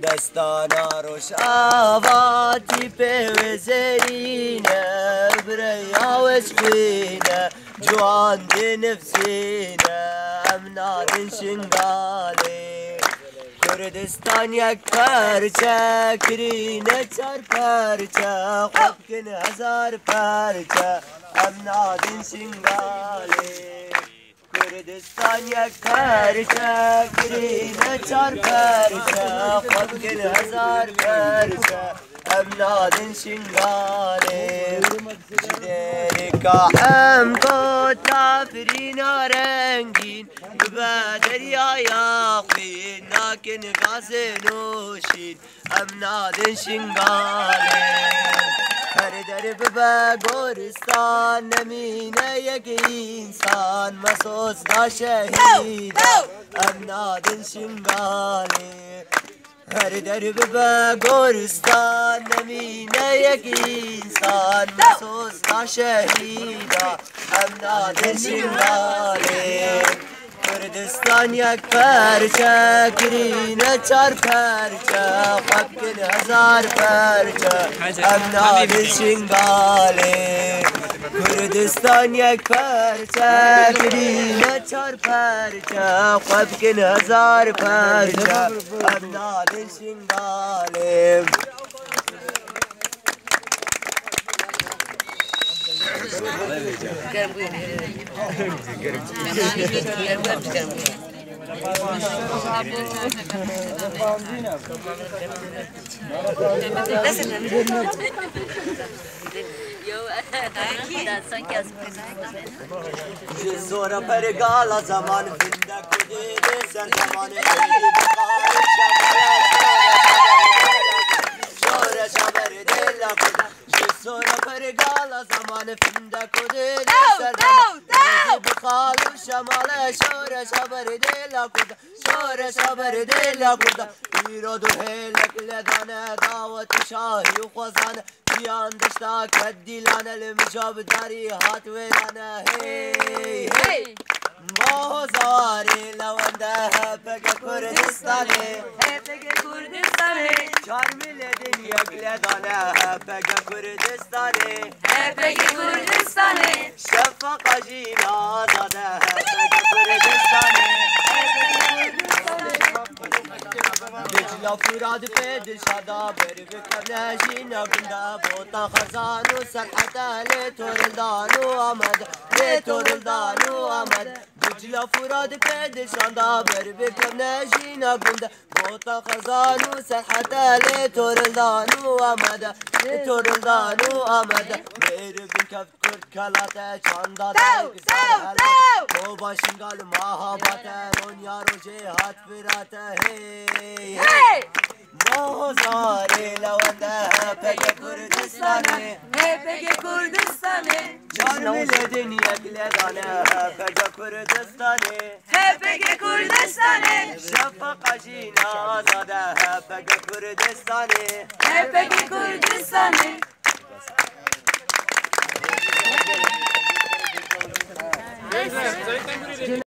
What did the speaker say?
دستانا روش آواتی به وزرینه بریا وشخینه جوان دی نفسینه امنادن شنگالی کردستان یک پرچه کرینه چار پرچه خوب کن هزار پرچه امنادن شنگالی کردستان یک پرچه کرینه چار پرچه خوب کن هزار پرچه امنادن شنگالی جدری که هم کو تافرین رنگین به دریای آخین ناکن غاز نوشین امنادن شنگالی هر در به گورستان نمینه یک انسان مسوس ناشهید امنادن شنگالی هر در به گورستان نمینه یک انسان مسوس ناشهید امنادن شنگالی کردستان یک پرچه کرینه چار پرچه خوب کن هزار پرچه امنادن شنگالی کردستان یک پرچه کرینه چار پرچه خوب کن هزار پرچه امنادن شنگالی زورا پر گالا زمان فنده کدیده سن زمان شورا شبر دل زورا پر گالا زمان فنده کدیده سن زمان بخالو شمال شورا شبر دل شورا شبر دل ایراد و هلک لدانه دعوت شاهی و خوزانه بیان دشتا کدیلانه لمجاب داری هات ویرانه هی هی بازاری لونده هپک کردستانی هپک کردستانی چار میلیدین یک لدانه هپک کردستانی هپک کردستانی شفاق جین آزاده هپک کردستانی دجلا فراد به دلشادا بری بکر نجینا گنده بوتا خزان و سرحتا لیتورلدان و آمد لیتورلدان و آمد دجلا فراد به دلشادا بری بکر نجینا گنده بوتا خزان و سرحتا لیتورلدان و آمد لیتورلدان و آمد بری بکر کرد کلاته چاندا دایک سر حلات تو باشنگال ماهاباته رونیا رو جهات براته هی هی بازاری لونده هپک کردستانی هپک کردستانی چار میلیدین یک لدانه هپک کردستانی هپک کردستانی شفاق جین آزاده هپک کردستانی هپک کردستانی